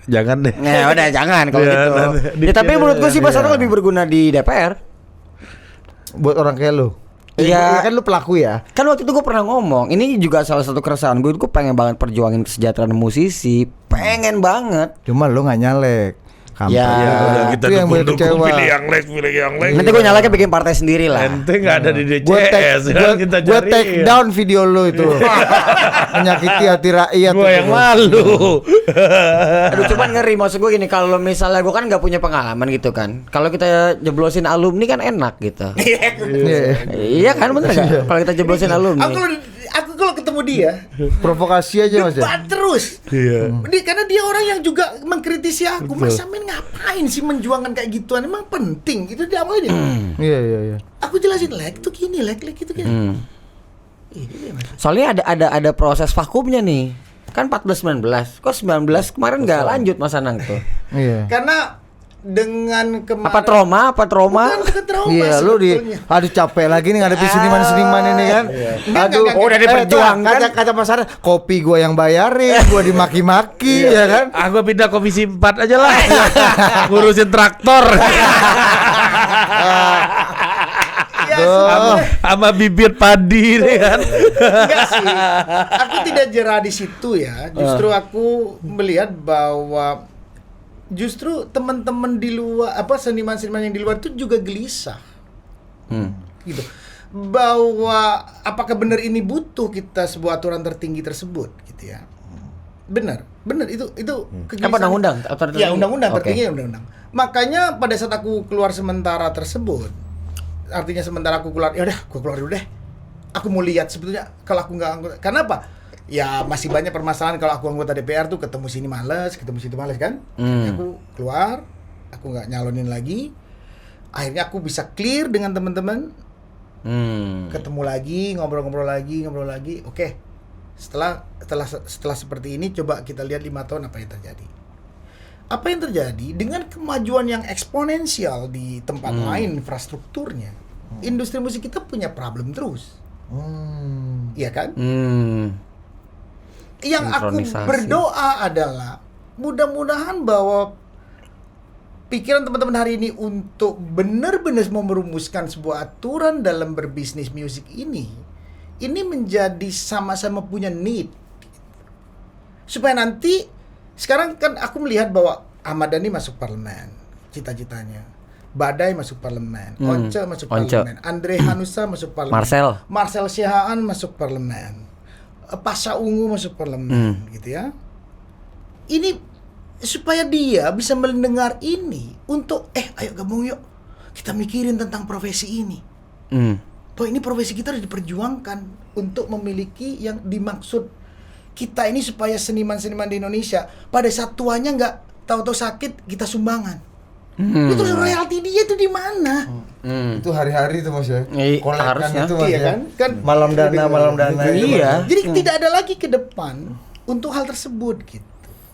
Jangan deh. Nah, udah jangan kalau Ya, gitu. nanti- Ya, tapi menurut gue sih Iya. Basara lebih berguna di DPR. Buat orang kayak lu. Iya. Kan lu pelaku ya. Kan waktu itu gue pernah ngomong, ini juga salah satu keresahan gue pengen banget perjuangin kesejahteraan musisi, pengen banget. Cuma lu nggak nyalek. Kampret. Ya, Udah kita Itu yang buat dukung-dukung kecewa. pilih yang lain. Nanti gue nyalakan bikin partai sendiri lah. Ente nggak ada di Gue DCS kan kita gue cari. take down video lu itu. Menyakiti hati rakyat. Gue itu. yang malu. Aduh, cuman ngeri, maksud gue gini, kalau misalnya gue kan nggak punya pengalaman gitu kan, kalau kita jeblosin alumni kan enak gitu. Iya. Iya kan, bener nggak? Kalau kita jeblosin alumni. aku kalau ketemu dia, Provokasi aja Mas ya. debat terus. Iya. Karena dia orang yang juga mengkritisi aku. Masa men ngapain sih menjuangkan kayak gituan? Emang penting? Itu dia awalnya. Iya. Aku jelasin, like itu gini, like itu gini. Soalnya ada proses vakumnya nih. Kan 14-19. Kok 19 kemarin nggak lanjut Mas Anang tuh? Iya. Karena dengan kemarin Apa trauma? bukan trauma Iya, lu sebetulnya. aduh capek lagi nih ngadepi seniman-seniman ini kan. Aduh, Enggak. Udah diperjuangkan. Kata Mas Ara, kopi gua yang bayarin, gua dimaki-maki ya kan. Gua pindah komisi 4 aja lah. Ngurusin traktor. Ya, Sama bibit padi nih kan. enggak sih. Aku tidak jerah di situ ya. Justru aku melihat bahwa justru teman-teman di luar, seniman-seniman yang di luar itu juga gelisah. Gitu. Bahwa apakah benar ini butuh kita sebuah aturan tertinggi tersebut gitu ya. Benar itu kegelisahan. Apa undang-undang? Ya, undang-undang Oke. tertinggi undang-undang. Makanya pada saat aku keluar sementara tersebut, artinya sementara aku keluar, ya udah, gue keluar dulu deh. Aku mau lihat sebetulnya kalau aku nggak anggota. Karena apa? Ya masih banyak permasalahan kalau aku anggota DPR tuh ketemu sini males, ketemu situ males kan. Aku keluar, aku nggak nyalonin lagi. Akhirnya aku bisa clear dengan teman-teman. Ketemu lagi, ngobrol lagi. Oke. Setelah seperti ini, coba kita lihat 5 tahun apa yang terjadi. Apa yang terjadi dengan kemajuan yang eksponensial di tempat lain infrastrukturnya. Industri musik kita punya problem terus. Iya kan? Yang aku Sinkronisasi. berdoa adalah mudah-mudahan bahwa pikiran teman-teman hari ini untuk benar-benar mau merumuskan sebuah aturan dalam berbisnis musik ini menjadi sama-sama punya need. Supaya nanti sekarang kan aku melihat bahwa Ahmad Dhani masuk parlemen, cita-citanya. Badai masuk parlemen, Once masuk parlemen, Andre Hanusa masuk parlemen, Marcel Sihaan masuk parlemen, Pasha Ungu masuk parlemen, gitu ya. Ini supaya dia bisa mendengar ini untuk ayo gabung yuk, kita mikirin tentang profesi ini. Toh ini profesi kita harus diperjuangkan untuk memiliki yang dimaksud kita ini supaya seniman-seniman di Indonesia pada saat tuanya nggak tahu-tahu sakit kita sumbangan. Itu royalti dia itu di mana? Itu hari-hari tuh Mas ya. Kolekkan Harusnya. itu Mas Iya ya. kan? Malam dana itu, Iya. Mas. Jadi tidak ada lagi ke depan untuk hal tersebut gitu.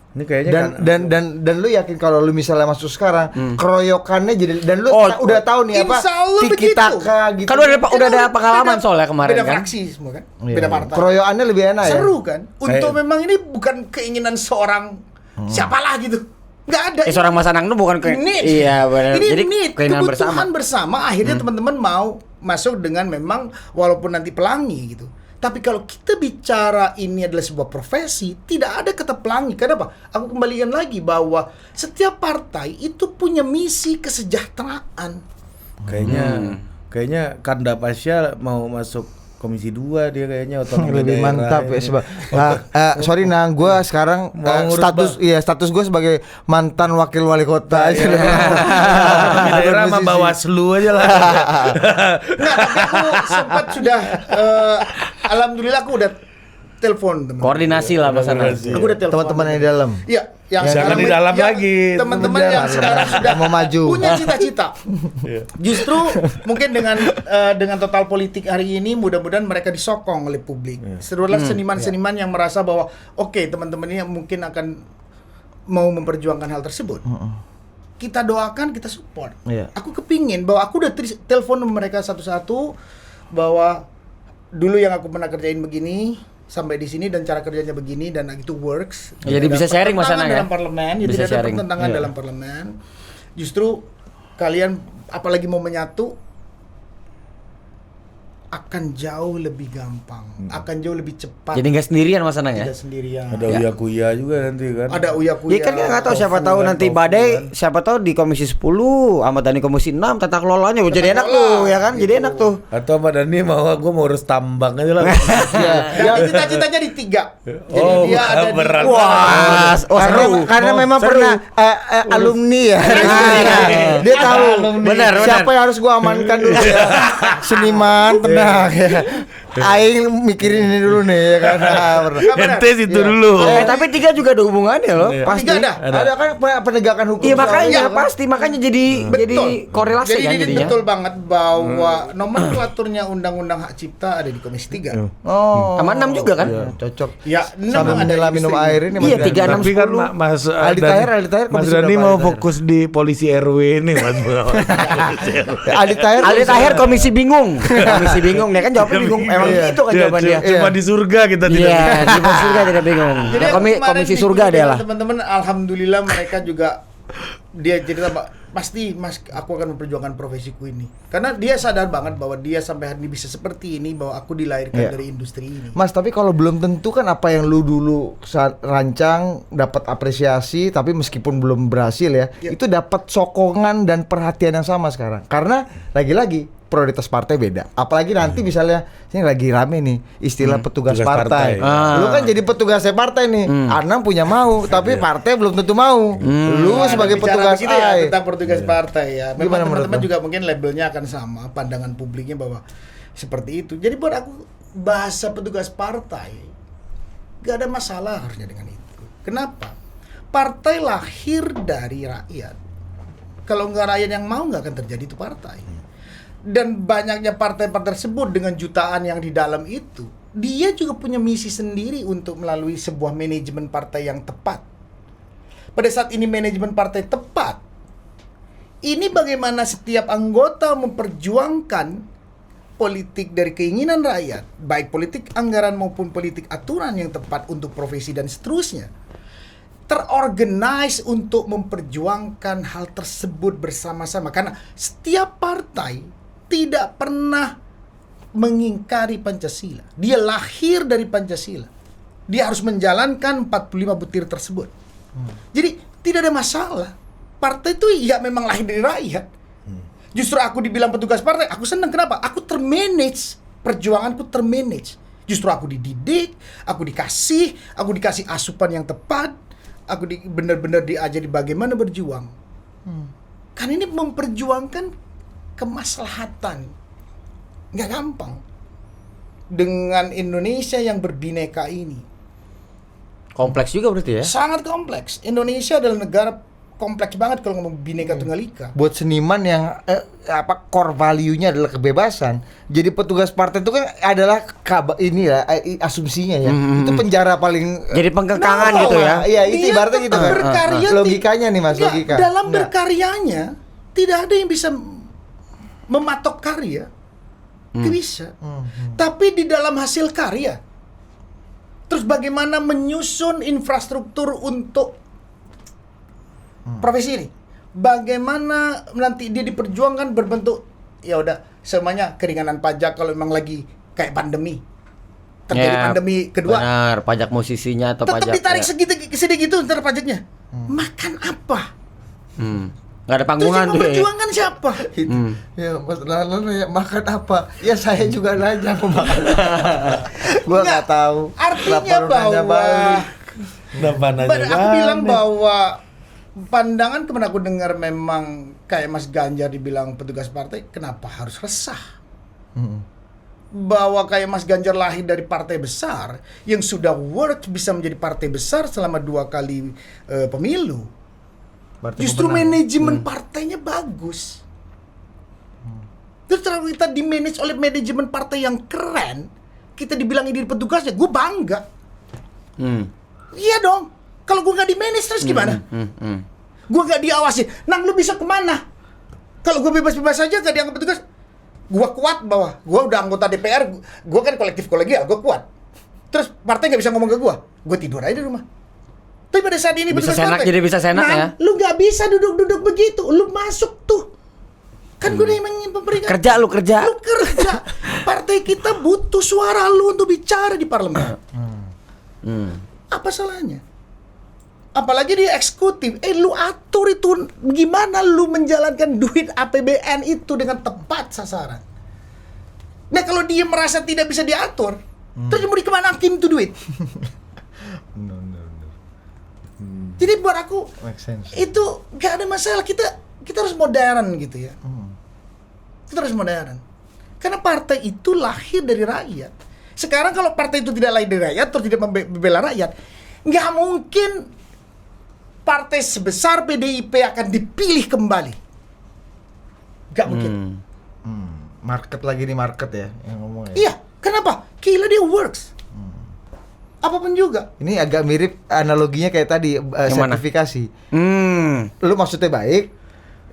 Ini kayaknya Dan lu yakin kalau lu misalnya masuk sekarang keroyokannya jadi dan lu udah tahu nih apa Insya Allah tiki begitu. taka gitu. Kan udah ada pengalaman soalnya kemarin Beda kan. fraksi semua kan? Beda partai. Keroyokannya lebih enak ya. Seru kan? Untuk memang ini bukan keinginan seorang siapalah gitu. Nggak ada. Seorang Mas Anang itu bukan Need. Iya benar. Ini Jadi need, keinginan kebutuhan bersama. akhirnya teman-teman mau masuk dengan memang walaupun nanti pelangi gitu. Tapi kalau kita bicara ini adalah sebuah profesi, tidak ada kata pelangi. Kenapa? Aku kembalikan lagi bahwa setiap partai itu punya misi kesejahteraan. kayaknya Kanda Pasha mau masuk Komisi 2 dia kayaknya otonomi Lebih daerah mantap ya ini. sebab. Sorry Nang, gue sekarang status gue sebagai mantan wakil wali kota. Otonomi daerah sama Bawaslu aja lah. Nah, tapi aku sempat sudah alhamdulillah aku udah telepon teman. Koordinasi lah Mas Anang. Aku udah telepon Teman-teman yang di dalam. Iya, yang Jangan sekarang di dalam yang lagi. Teman-teman yang sekarang sudah Mau maju. punya cita-cita. Justru mungkin dengan total politik hari ini mudah-mudahan mereka disokong oleh publik. Serulah seniman-seniman yang merasa bahwa oke, teman-teman ini mungkin akan mau memperjuangkan hal tersebut. Kita doakan, kita support. Aku kepingin bahwa aku udah telepon mereka satu-satu bahwa dulu yang aku pernah kerjain begini sampai di sini dan cara kerjanya begini dan itu works. Jadi bisa sharing Mas Anang ya. Dalam parlemen, jadi Bisa tidak ada sharing. pertentangan dalam parlemen. Justru kalian apalagi mau menyatu akan jauh lebih gampang, akan jauh lebih cepat. Jadi nggak sendirian Mas Anang ya. Tidak sendirian. Ada Uya Kuya juga nanti kan. Ada uya-kuya. Iya kan kita nggak tahu siapa Tofu, tahu kan, nanti tofu, badai kan. siapa tahu di Komisi 10 Ahmad Dhani Komisi 6 tata kelolanya jadi enak kelola, tuh ya kan jadi gitu. enak tuh. Atau Ahmad Dhani mau gue mau urus tambang aja lah. Dan cita-citanya di 3. Jadi Oh, dia ada berat. di Wah, Karena memang Seru. pernah alumni ya. Dia tahu Benar, siapa yang harus gua amankan dulu ya. Seniman tenang ya. Aing mikirin ini dulu nih ya kan. Ente situ Iya. dulu. Tapi 3 juga ada hubungannya loh, Iya. pasti. Tiga Ada kan penegakan hukum. Iya soal makanya itu kan. pasti makanya jadi korelasi Jadi kan ini jadinya. betul banget bahwa nomenklaturnya Undang-Undang Hak Cipta ada di Komisi 3. Oh. Sama 6 juga kan? Cocok. Ya, Sambil 6 ada menyelam di minum industri. air ini Iya, Mas 3, 6, Dani. Tapi kan 10. Mas Aldi Taher Mas komisi Dani berapa, mau Aldi Taher? fokus di polisi RW ini Mas. Aldi Taher. Aldi Taher komisi bingung. Komisi bingung dia kan jawabnya bingung. Emang Iya. itu kan jawaban dia. Cuma di surga kita tidak. Iya, di surga tidak bingung. Jadi Nah, kemarin komisi di surga grup dia lah. Teman-teman, alhamdulillah mereka juga dia cerita pasti Mas aku akan memperjuangkan profesiku ini. Karena dia sadar banget bahwa dia sampai hari ini bisa seperti ini, bahwa aku dilahirkan Iya. dari industri ini. Mas, tapi kalau belum tentu kan apa yang lu dulu rancang dapat apresiasi, tapi meskipun belum berhasil ya, Ya. itu dapat sokongan dan perhatian yang sama sekarang. Karena lagi-lagi prioritas partai beda. Apalagi nanti misalnya ini lagi rame nih istilah petugas Petugas partai. partai. Lu kan jadi petugasnya partai nih. Anam punya mau, tapi partai belum tentu mau. Lu Nah, sebagai bicara petugas begitu ya, AI. tentang petugas partai ya. Gimana Memang menurut teman-teman lo? juga mungkin labelnya akan sama, pandangan publiknya bahwa seperti itu. Jadi buat aku bahasa petugas partai gak ada masalah harusnya dengan itu. Kenapa? Partai lahir dari rakyat. Kalau nggak rakyat yang mau nggak akan terjadi itu partai. Dan banyaknya partai-partai tersebut dengan jutaan yang di dalam itu, dia juga punya misi sendiri untuk melalui sebuah manajemen partai yang tepat. Pada saat ini manajemen partai tepat, ini bagaimana setiap anggota memperjuangkan politik dari keinginan rakyat, baik politik anggaran maupun politik aturan yang tepat untuk profesi dan seterusnya, terorganize untuk memperjuangkan hal tersebut bersama-sama. Karena setiap partai tidak pernah mengingkari Pancasila. Dia lahir dari Pancasila. Dia harus menjalankan 45 butir tersebut. Jadi tidak ada masalah. Partai itu ya memang lahir dari rakyat. Justru aku dibilang petugas partai, aku senang. Kenapa? Aku termanage. Perjuanganku termanage. Justru aku dididik, aku dikasih asupan yang tepat, aku benar-benar diajari bagaimana berjuang. Kan ini memperjuangkan kemaslahatan. Nggak gampang. Dengan Indonesia yang berbineka ini. Kompleks juga berarti ya. Sangat kompleks. Indonesia adalah negara kompleks banget kalau ngomong bineka tunggal ika. Buat seniman yang core value-nya adalah kebebasan. Jadi petugas partai itu kan adalah asumsinya ya. Itu penjara paling Jadi pengkekangan gitu ya. Iya, itu Dia ibaratnya gitu tetap kan. berkarya, Logikanya nih Mas, Nggak, logika. dalam Nah, berkaryanya tidak ada yang bisa mematok karya. Nggak bisa. Tapi di dalam hasil karya, terus bagaimana menyusun infrastruktur untuk profesi ini? Bagaimana nanti dia diperjuangkan berbentuk ya udah semuanya keringanan pajak kalau memang lagi kayak pandemi. Terjadi Ya, pandemi kedua. Benar, pajak musisinya atau Tetap pajak ditarik ya. segitu ntar pajaknya. Makan apa? Nggak ada Terus panggungan yang tuh ya. memperjuangkan siapa? Ya Mas Lana ya, makan apa? Ya saya juga nanya mau makan apa. Gua nggak tahu. Artinya Kenapa lu nanya bahwa balik? Kenapa nanya aku bilang balik? bahwa pandangan kemana aku dengar memang kayak Mas Ganjar dibilang petugas partai, kenapa harus resah? Bahwa kayak Mas Ganjar lahir dari partai besar yang sudah bisa menjadi partai besar selama 2 kali pemilu. Partai Justru pemenang. manajemen partainya bagus. Terus terlalu kita di-manage oleh manajemen partai yang keren, kita dibilang ini petugasnya, gue bangga. Iya dong. Kalau gue nggak di-manage terus gimana? Gue nggak diawasi. Nang lu bisa kemana? Kalau gue bebas-bebas saja nggak dianggap petugas, gue kuat bahwa gue udah anggota DPR, gue kan kolektif kolegial, gue kuat. Terus partai nggak bisa ngomong ke gue tidur aja di rumah. Tapi pada saat ini Bisa petugas senak, partai, jadi bisa senak Nang, ya. lu nggak bisa duduk-duduk begitu, lu masuk tuh. Kan gue udah emang pemerintah. Kerja lu kerja. Lu kerja. Partai kita butuh suara lu untuk bicara di parlemen. Apa salahnya? Apalagi di eksekutif, lu atur itu gimana lu menjalankan duit APBN itu dengan tepat sasaran. Nah kalau dia merasa tidak bisa diatur, terus mau kemana hakim itu duit? Jadi buat aku Make sense. itu gak ada masalah, kita harus modern gitu ya. Kita harus modern. Karena partai itu lahir dari rakyat. Sekarang kalau partai itu tidak lain dari rakyat atau tidak membela rakyat, nggak mungkin partai sebesar PDIP akan dipilih kembali. Nggak mungkin. Market lagi nih market ya yang ngomong ya. Iya, kenapa? Gila dia works. Apapun juga. Ini agak mirip analoginya kayak tadi mana? sertifikasi. Hmm. Lu maksudnya baik,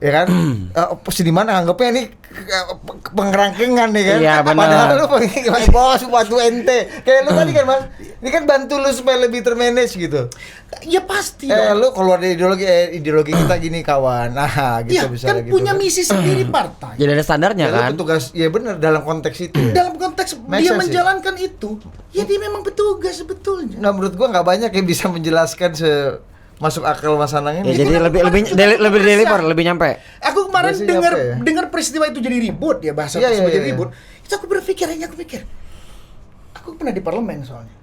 ya kan? Seniman anggapnya ini pengerangkengan nih kan? Iya, benar. Padahal lu pengen bos batu ente. Kayak lu tadi kan Mas, ini kan bantu lu supaya lebih termanage gitu. Ya pasti dong. Lu keluar dari ideologi kita gini kawan. Nah, gitu Iya, misalnya kan gitu. punya misi sendiri partai. Jadi ada standarnya Ya, lu kan? petugas, ya benar dalam konteks itu ya. Dalam konteks Make dia sense, menjalankan itu, ya dia memang petugas sebetulnya. Nggak, menurut gua nggak banyak yang bisa menjelaskan masuk akal Mas Anang Ya, ini. jadi lebih deliver, lebih nyampe. Aku kemarin Biasanya dengar apa ya? dengar peristiwa itu jadi ribut ya, bahasa Iya, tersebut iya, jadi iya. ribut. Itu aku berpikir, aku pernah di parlemen soalnya.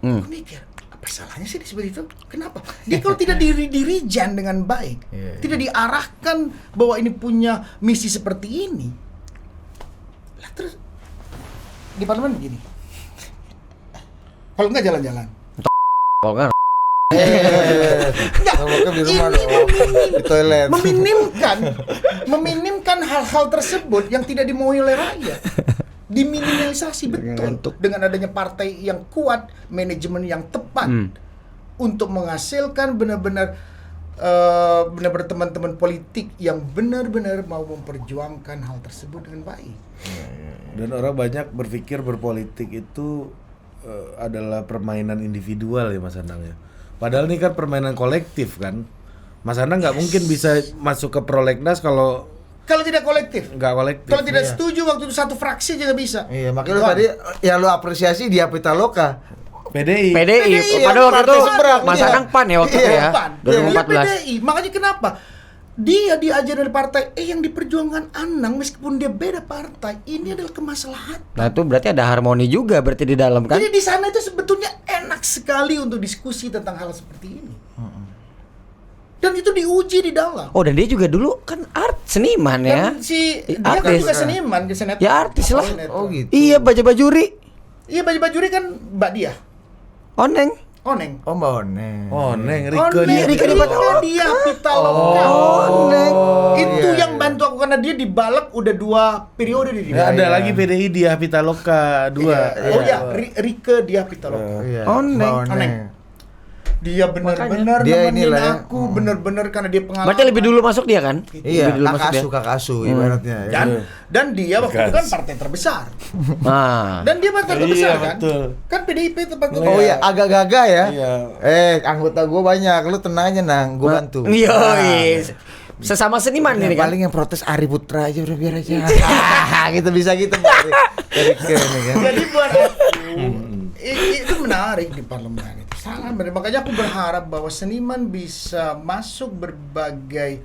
Aku mikir, apa salahnya sih seperti itu? Kenapa? Dia kalau tidak dirijan dengan baik, Iya, iya. tidak diarahkan bahwa ini punya misi seperti ini. Lah terus di parlemen begini. Kalau enggak jalan-jalan. Kalau kan Enggak, Ngomongnya di rumah ini dong, di toilet. meminimkan hal-hal tersebut yang tidak dimaui oleh rakyat. Diminimalisasi betul dengan adanya partai yang kuat, manajemen yang tepat untuk menghasilkan benar-benar teman-teman politik yang benar-benar mau memperjuangkan hal tersebut dengan baik. Dan orang banyak berpikir berpolitik itu adalah permainan individual ya Mas Anang ya. Padahal ini kan permainan kolektif kan. Mas Anang nggak mungkin bisa masuk ke prolegnas kalau tidak kolektif. nggak kolektif. Kalau tidak Iya. setuju waktu itu satu fraksi aja nggak bisa. Iya, makanya lu tadi yang lu apresiasi dia Pitaloka. PDI. PDI, PDI pada yang waktu partai itu seberang, Mas iya. Anang PAN ya waktu itu Iya, ya, PAN. 2014. Dia PDI. Makanya kenapa? Dia diajar dari partai yang diperjuangkan Anang meskipun dia beda partai. Ini adalah kemaslahatan. Nah itu berarti ada harmoni juga berarti di dalam kan? Jadi di sana itu sebetulnya enak sekali untuk diskusi tentang hal seperti ini. Dan itu diuji di dalam. Oh dan dia juga dulu kan seniman ya? Dan si dia kan Artis. juga seniman di sinetron. Ya artis lah. Oh gitu. Iya baju-bajuri, Iya baju-bajuri kan Mbak Dia. Oneng. Oneng. Oh, Mbak One. Oh, Neng Oneng, Rika di Pitaloka. Dia Pitaloka. Oneng. Itu iya, yang bantu aku karena dia dibalek udah 2 periode di Ya, ada iya. lagi PDI Dia Pitaloka 2. Oh ya, Rike Dia Pitaloka. Iya. Oneng. Mbak One. Oneng. Dia benar-benar Dia nemenin inilah ya. aku, benar-benar karena dia pengalaman. Berarti lebih dulu masuk dia kan? Iya, Lebih dulu masuk dia. kakasu ibaratnya. ya. Dan dia waktu itu kan partai terbesar. Nah. Dan dia partai Iya, terbesar kan? betul. Kan PDIP tempat gua. Oh iya, agak gagah ya. Iya. Anggota gua banyak, lu tenang aja Nang, gua bantu. Iya, Nah. sesama seniman Yang ini kan. paling yang protes Ari Putra aja udah biar aja. Gitu bisa gitu dari ini kan. Jadi buat aku itu menarik di parlemen itu. Sangat menarik. Makanya aku berharap bahwa seniman bisa masuk berbagai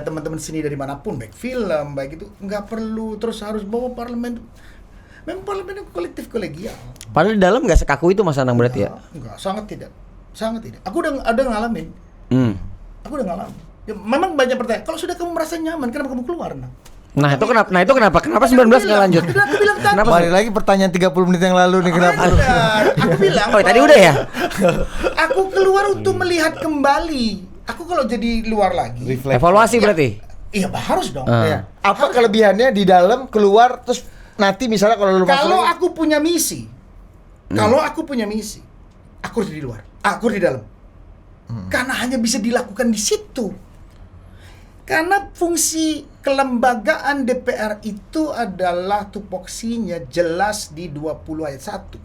teman-teman seni dari manapun, baik film, baik itu nggak perlu terus harus bawa parlemen. Memang parlemen itu kolektif kolegial. Padahal di dalam nggak sekaku itu Mas Anang berarti ya? Enggak, sangat tidak. Sangat tidak. Aku udah ada ngalamin. Hmm. Aku udah ngalamin. Ya, memang banyak pertanyaan. Kalau sudah kamu merasa nyaman, kenapa kamu keluar? Nah itu kenapa? Kenapa 19 nggak lanjut? Aku bilang tadi. Kenapa? Balik lagi pertanyaan 30 menit yang lalu nih kenapa? Benar. Aku bilang. Oh tadi udah ya? Aku keluar untuk melihat kembali. Aku kalau jadi luar lagi. Refleks. Evaluasi berarti? Iya, harus dong. Ah. Iya. Apa kelebihannya di dalam keluar terus nanti misalnya kalau lu Kalau masuk aku punya misi, aku harus di luar. Aku harus di dalam. Karena hanya bisa dilakukan di situ. Karena fungsi kelembagaan DPR itu adalah tupoksinya jelas di 20 ayat 1.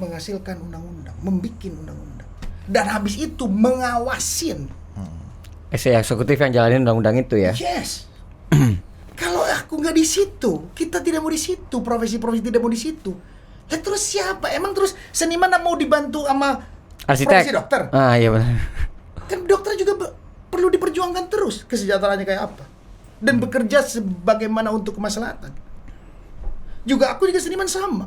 Menghasilkan undang-undang, membikin undang-undang. Dan habis itu mengawasin. Eksekutif yang jalanin undang-undang itu ya? Yes. Kalau aku nggak di situ, kita tidak mau di situ, profesi-profesi tidak mau di situ. Lah terus siapa? Emang terus seniman mau dibantu sama Arsitek? profesi dokter? Ah iya benar. Kan dokter juga perlu diperjuangkan terus kesejahteraannya kayak apa. Dan bekerja sebagaimana untuk kemaslahatan. Juga aku juga seniman sama.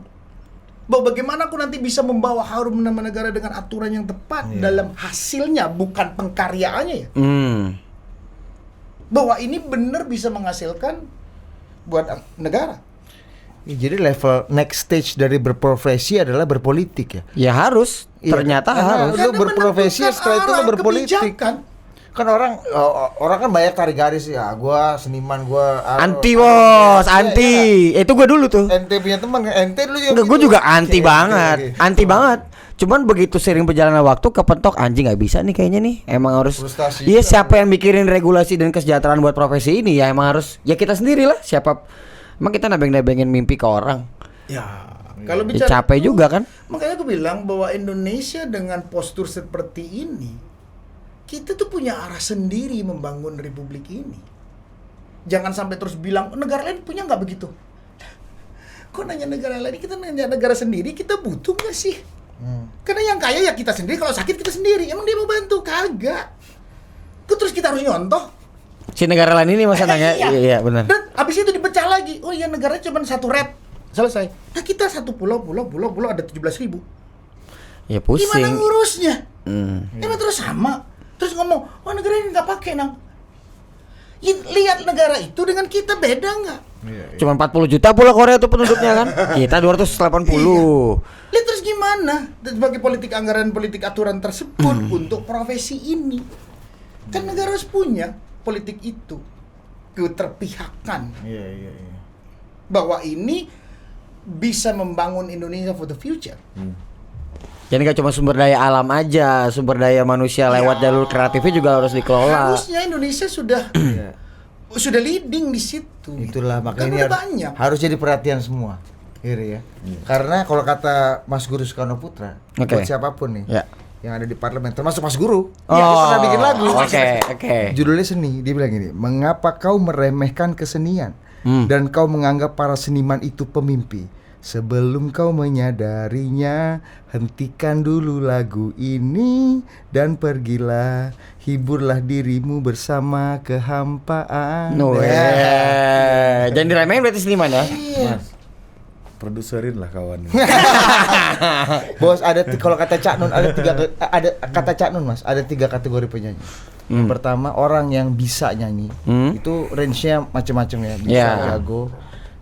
Bahwa bagaimana aku nanti bisa membawa harum nama negara dengan aturan yang tepat dalam hasilnya, bukan pengkaryaannya ya. Bahwa ini benar bisa menghasilkan buat negara. Jadi level next stage dari berprofesi adalah berpolitik ya. Ya harus. Iya, Ternyata karena harus. lu berprofesi menentukan setelah itu lu arah berpolitik. kebijakan. Kan orang kan banyak tarik garis ya. Gua seniman, gua Anti bos, anti. Itu gue dulu tuh. Ente punya teman kan? Ente dulu juga. Enggak, gue gitu. juga anti Oke, banget, oke. anti banget. Cuman begitu sering berjalannya waktu kepentok anjing nggak bisa nih kayaknya nih. Emang harus. Frustasi Iya juga. siapa yang mikirin regulasi dan kesejahteraan buat profesi ini ya emang harus ya kita sendiri lah. Siapa? Emang kita nebeng-nebengin mimpi ke orang. Ya, kalau Ya, bicara capek itu, juga kan? Makanya aku bilang bahwa Indonesia dengan postur seperti ini, kita tuh punya arah sendiri membangun republik ini. Jangan sampai terus bilang negara lain punya nggak begitu. Kok nanya negara lain? Kita nanya negara sendiri, kita butuh nggak sih? Karena yang kaya ya kita sendiri, kalau sakit kita sendiri. Emang dia mau bantu? Kagak. Kok terus kita harus nyontoh? Si negara lain ini Mas Anang ya? Iya benar. Dan abis itu dipecah lagi. Oh iya negaranya cuma satu red. Selesai. Nah kita satu pulau ada 17.000. Ya pusing. Gimana ngurusnya? Hmm. Emang terus sama. Terus ngomong, oh negara ini nggak pakai nang. Lihat negara itu dengan kita beda nggak? Cuma 40 juta pula Korea tuh penduduknya kan? Kita 280. Lihat terus gimana? Sebagai politik anggaran, politik aturan tersebut untuk profesi ini. Kan negara harus punya politik itu. Keterpihakan. Iya. Bahwa ini bisa membangun Indonesia for the future. Jadi gak cuma sumber daya alam aja, sumber daya manusia lewat jalur kreatifnya juga harus dikelola. Harusnya Indonesia sudah leading di situ. Itulah Kan makanya ini udah banyak. harus jadi perhatian semua. Iri ya. Karena kalau kata Mas Guru Soekarno Putra, Oke. buat siapapun nih Ya. yang ada di parlemen, termasuk Mas Guru, Oh, dia pernah bikin lagu. Oke. Judulnya Seni. Dia bilang gini, mengapa kau meremehkan kesenian dan kau menganggap para seniman itu pemimpi? Sebelum kau menyadarinya, hentikan dulu lagu ini dan pergilah, hiburlah dirimu bersama kehampaan. No, jangan diremehin berarti seniman ya. Mas, produserin lah kawan. Bos, kalau kata Cak Nun ada kata Cak Nun Mas, ada 3 kategori penyanyi. Yang pertama orang yang bisa nyanyi, itu range-nya macam-macam ya, bisa Ya. jago.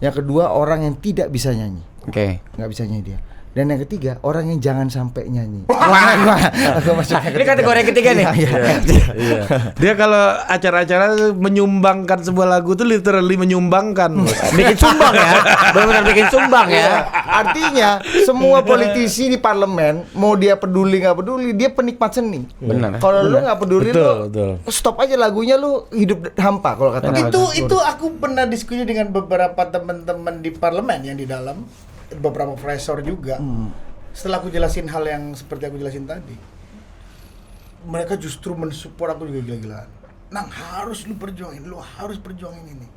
Yang kedua orang yang tidak bisa nyanyi, Oke. nggak bisa nyanyi dia. Dan yang ketiga orang yang jangan sampai nyanyi. Ini kategori yang ketiga nih. Iya. Dia kalau acara-acara menyumbangkan sebuah lagu tuh literally menyumbangkan. Bos. Bikin sumbang ya. Benar-benar bikin sumbang ya. Artinya semua politisi di parlemen mau dia peduli nggak peduli dia penikmat seni. Benar. Kalau lu nggak peduli Betul. lu stop aja lagunya, lu hidup hampa kalau kata Mas. Itu aku pernah diskusi dengan beberapa teman-teman di parlemen yang di dalam, beberapa profesor juga. Setelah aku jelasin hal yang seperti aku jelasin tadi, mereka justru mensupport aku juga gila-gilaan. Nang, harus lu harus perjuangin ini.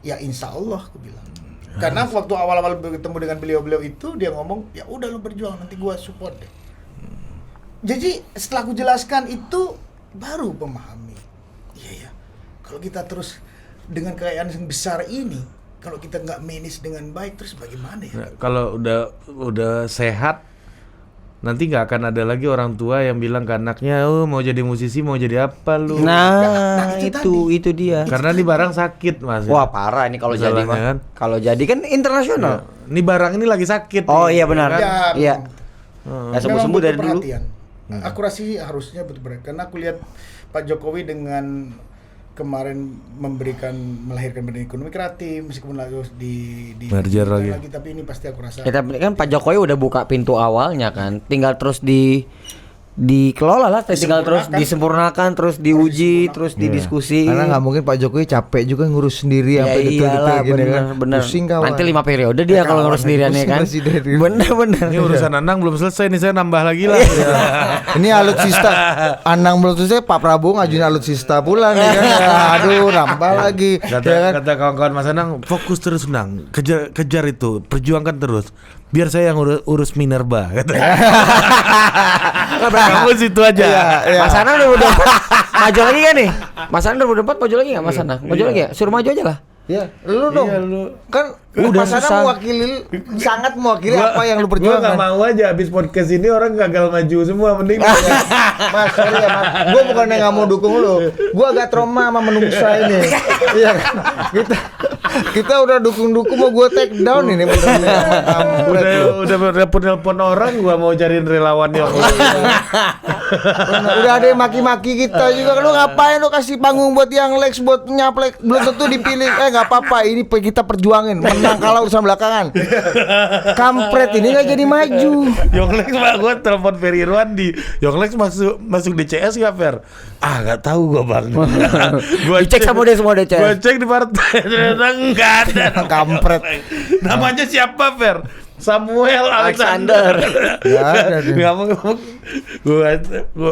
Ya insya Allah aku bilang. Karena waktu awal-awal bertemu dengan beliau-beliau itu, dia ngomong, ya udah lu berjuang, nanti gua support deh. Jadi setelah aku jelaskan itu, baru memahami. Iya ya, kalau kita terus dengan kekayaan yang besar ini, kalau kita nggak manage dengan baik, terus bagaimana ya? Nah, kalau udah sehat, nanti nggak akan ada lagi orang tua yang bilang ke anaknya, oh mau jadi musisi, mau jadi apa lu? Nah, itu itu dia. Karena ini barang sakit Mas. Wah, parah ini kalau jadi Masalahnya mah. kan. Kalau jadi kan internasional. Ini barang ini lagi sakit. Oh nih, iya benar. kan? Iya. Memang Ya sembuh-sembuh butuh dari dulu. perhatian. Akurasi harusnya betul benar. Karena aku lihat Pak Jokowi dengan kemarin melahirkan badan ekonomi kreatif, meskipun lagi di Merger lagi. tapi ini pasti aku rasa. Ya, tapi kan Pak Jokowi udah buka pintu awalnya kan. Tinggal terus dikelola lah, tinggal terus disempurnakan, terus diuji, terus didiskusi. Karena nggak mungkin Pak Jokowi capek juga ngurus sendiri Ya sampai iyalah, gini kan. bener. Pusing kawan. Nanti 5 periode dia kalau ngurus sendirian ya Pusing kan. presiden. Bener. Ini urusan Anang belum selesai nih, saya nambah lagi lah. Ini alutsista Anang menurut saya Pak Prabowo ngajuin alutsista pula nih kan. Aduh, nambah lagi. Kata, Ya kan? kata kawan-kawan Mas Anang, fokus terus Nang, kejar itu, perjuangkan terus. Biar saya yang urus Minerba. Kata. Kamu situ aja. Iya. Mas Anang udah maju lagi kan nih? Mas Anang 2024 maju lagi nggak Mas Anang? Maju lagi ya? Suruh maju aja lah. Ya, lu dong. Iya, lu. Kan Udah Mas Anang susah. sangat mewakili apa yang lu Gua perjuangkan. gak mau aja abis podcast ini orang gagal maju semua, mending Mas, sorry ya Mas, gue bukannya nggak mau dukung lu, gue agak trauma sama menungsa ini. Iya kan? Kita udah dukung-dukung mau gue take down ini bener-bener. Udah nelpon orang gua mau cariin relawan yang Udah ada yang maki-maki kita juga. Lu ngapain lu kasih panggung buat yang Lex buat nyaplek, belum tentu dipilih. Nggak apa-apa, ini kita perjuangin, menang kalah urusan belakangan. Kampret ini nggak jadi maju. Yonglex mah gua telepon Ferry Irwandi. Yonglex masuk DCS nggak Fer? Nggak tahu gua bang. Gua Dicek sama dia semua DCS. Gua cek di partai ternyata nggak ada. Kampret. Namanya siapa Fer? Samuel Alexander. Nggak mau. Gua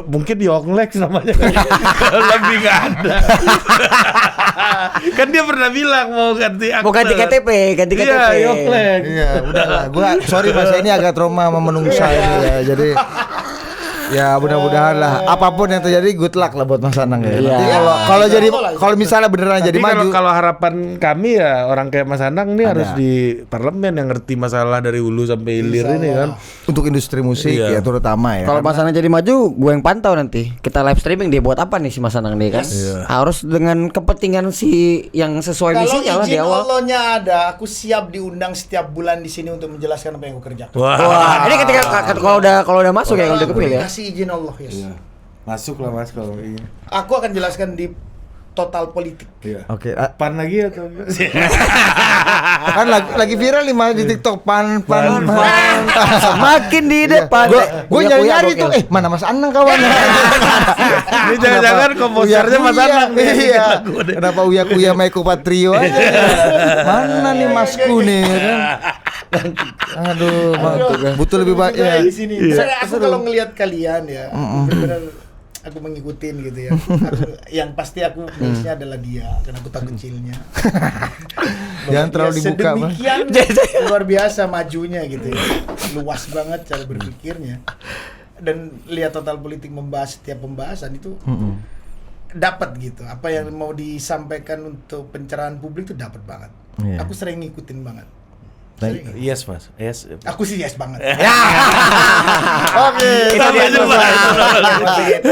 mungkin Yonglex namanya. Lebih nggak ada. Kan dia pernah bilang mau ganti akte. Mau ganti KTP, ganti KTP. Iya, Yonglex. Iya, udahlah. Gua sorry Mas, ini agak trauma sama menungsa ini ya. Jadi ya mudah-mudahan lah apapun yang terjadi good luck lah buat Mas Anang ya. Iya. Nanti kalau jadi kalau misalnya beneran jadi Tapi maju. kalau harapan kami ya orang kayak Mas Anang nih harus di parlemen yang ngerti masalah dari hulu sampai hilir ini kan. Untuk industri musik Iya. ya terutama ya. Kalau Mas Anang jadi maju, gue yang pantau nanti. Kita live streaming dia buat apa nih si Mas Anang nih kan? Harus dengan kepentingan si yang sesuai Kalau misinya lah di izin awal. Allahnya ada, aku siap diundang setiap bulan di sini untuk menjelaskan apa yang aku kerjakan. Wah, ini ketika kalau udah masuk ya kalau udah kepilih ya. Kasih izin Allah, yes. Iya. Masuk lah Mas kalau ini. Aku akan jelaskan di total politik. Oke. Pan lagi atau Kan lagi viral nih Mas di TikTok pan. Semakin di depan. Gue nyari-nyari tuh, mana Mas Anang kawan? Ini jangan-jangan komposernya Mas Anang nih. Iya. Kenapa uya Maiko Patrio aja? Mana nih Masku nih? Kan? Aduh, butuh lebih banyak. Gitu Ya. di sini. Misalnya aku kalau ngelihat kalian ya, benar-benar aku mengikutin gitu ya. Yang pasti aku base-nya adalah dia, karena aku tak kecilnya. Jangan terlalu dibuka, Mas. Sedemikian luar biasa majunya gitu ya. Luas banget cara berpikirnya. Dan lihat total politik membahas setiap pembahasan itu dapat gitu. Apa yang mau disampaikan untuk pencerahan publik itu dapat banget. Iya. Aku sering ngikutin banget. Yes Mas. Yes. Aku sih yes banget. Oke, Sampai jumpa. Masih gitu.